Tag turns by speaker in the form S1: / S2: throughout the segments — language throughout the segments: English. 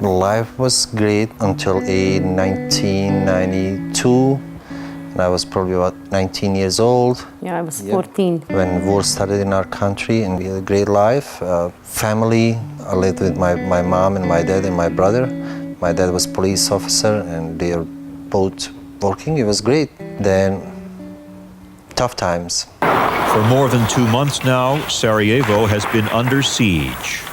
S1: Life was great until 1992. And I was probably about 19 years old.
S2: Yeah, I was 14.
S1: When war started in our country, and we had a great life. Family, I lived with my mom and my dad and my brother. My dad was a police officer and they are both working. It was great. Then, tough times.
S3: For more than 2 months now, Sarajevo has been under siege.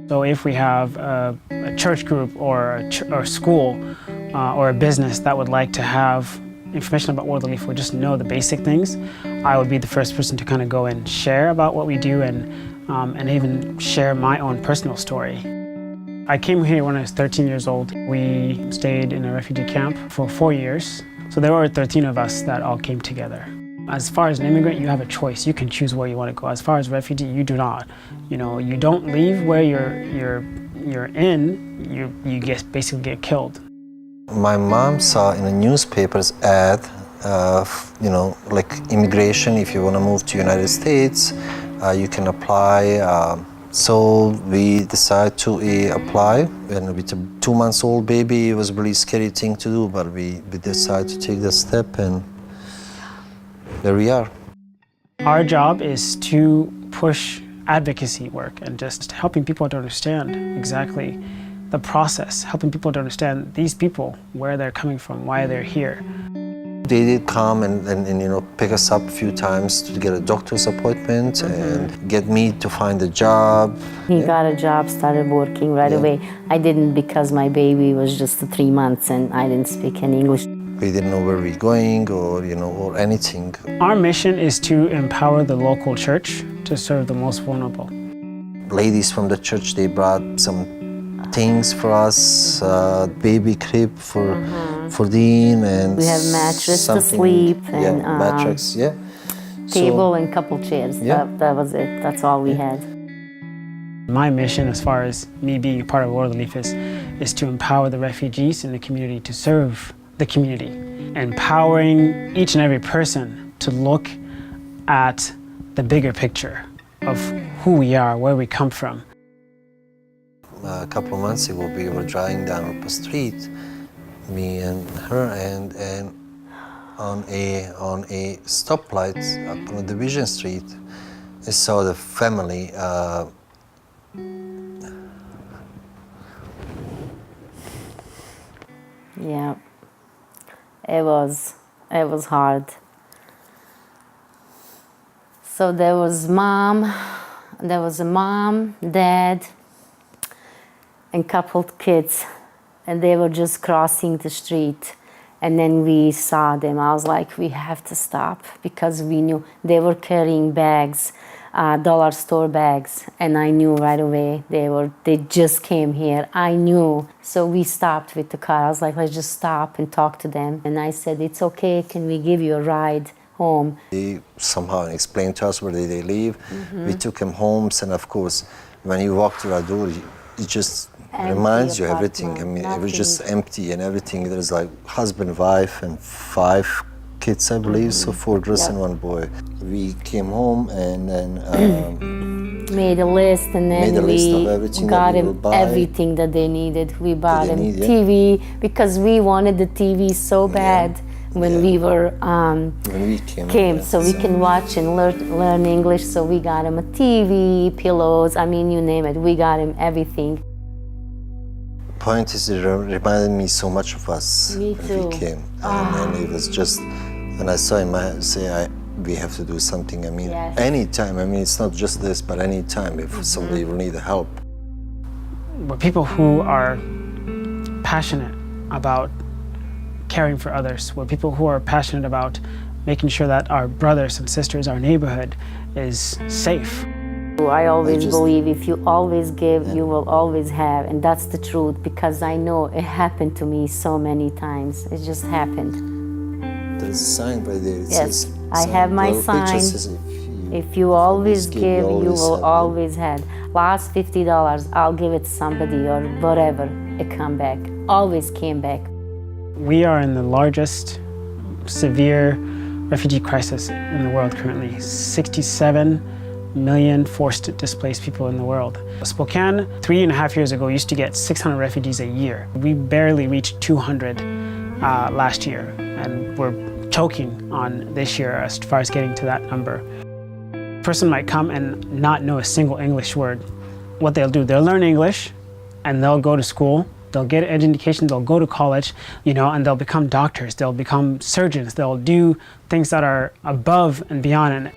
S4: So if we have a church group or a school or a business that would like to have information about World Relief or just know the basic things, I would be the first person to kind of go and share about what we do and even share my own personal story. I came here when I was 13 years old. We stayed in a refugee camp for 4 years. So there were 13 of us that all came together. As far as an immigrant, you have a choice. You can choose where you want to go. As far as a refugee, you do not. You know, you don't leave where you're in. You basically get killed.
S1: My mom saw in a newspaper's ad, like immigration. If you want to move to United States, you can apply. So we decided to apply. And with a 2 months old baby, it was a really scary thing to do, but we decided to take the step, and there we are.
S4: Our job is to push advocacy work and just helping people to understand exactly the process, helping people to understand these people, where they're coming from, why they're here.
S1: They did come and pick us up a few times to get a doctor's appointment and get me to find a job.
S2: He got a job, started working right away. I didn't, because my baby was just 3 months and I didn't speak any English.
S1: We didn't know where we're going or anything.
S4: Our mission is to empower the local church to serve the most vulnerable.
S1: Ladies from the church, they brought some things for us, baby crib for Dean, and
S2: we have mattress to sleep and
S1: mattress,
S2: table and couple chairs.
S1: Yeah.
S2: That was it. That's all we had.
S4: My mission, as far as me being a part of World Relief, is to empower the refugees in the community to serve the community, empowering each and every person to look at the bigger picture of who we are, where we come from.
S1: A couple of months ago, we were driving down the street, me and her, and on a stoplight up on Division Street, I saw the family.
S2: Yeah, it was hard. So there was a mom, dad, and couple kids, and they were just crossing the street. And then we saw them. I was like, we have to stop, because we knew they were carrying bags, dollar store bags, and I knew right away they just came here. I knew. So we stopped with the car. I was like, let's just stop and talk to them. And I said, it's okay, can we give you a ride home?
S1: They somehow explained to us where they live. We took them homes, and of course, when you walk through our door, it just reminds you everything. I mean, it was just empty and everything. There's like husband, wife, and 5 kids, I believe, so 4 girls and 1 boy. We came home and then
S2: made a list, and then we got them everything that they needed. We bought them TV, because we wanted the TV so bad when we were came, so we can watch and learn English. So we got them a TV, pillows, I mean, you name it. We got them everything.
S1: Point is, it reminded me so much of us
S2: Me
S1: when
S2: too.
S1: we came. And it was just, when I saw him, I say, we have to do something. I mean, anytime. I mean, it's not just this, but anytime if somebody will need help.
S4: We're people who are passionate about caring for others. We're people who are passionate about making sure that our brothers and sisters, our neighborhood, is safe.
S2: I always believe if you always give, you will always have, and that's the truth, because I know it happened to me so many times. It just happened.
S1: There is a sign right there. It
S2: Yes,
S1: says,
S2: I have my
S1: the picture
S2: sign.
S1: says
S2: If you always give, you will
S1: have.
S2: always have. Last $50, I'll give it to somebody or whatever. It come back. Always came back.
S4: We are in the largest severe refugee crisis in the world currently. 67 million forced displaced people in the world. Spokane, 3.5 years ago, used to get 600 refugees a year. We barely reached 200 last year, and we're choking on this year as far as getting to that number. A person might come and not know a single English word. What they'll do, they'll learn English, and they'll go to school, they'll get an education, they'll go to college, and they'll become doctors, they'll become surgeons, they'll do things that are above and beyond.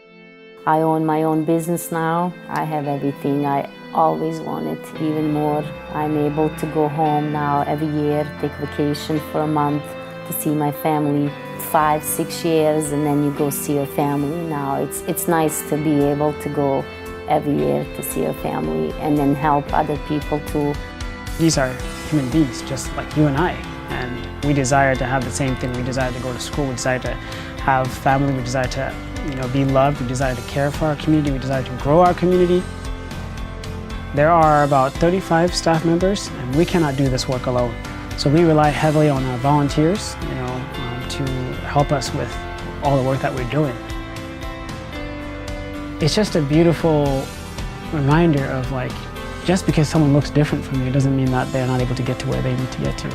S2: I own my own business now. I have everything I always wanted, even more. I'm able to go home now every year, take vacation for a month to see my family. 5-6 years, and then you go see your family now. It's nice to be able to go every year to see your family and then help other people too.
S4: These are human beings just like you and I, and we desire to have the same thing. We desire to go to school, we desire to have family, we desire to be loved, we desire to care for our community, we desire to grow our community. There are about 35 staff members, and we cannot do this work alone. So we rely heavily on our volunteers, to help us with all the work that we're doing. It's just a beautiful reminder of just because someone looks different from you doesn't mean that they're not able to get to where they need to get to.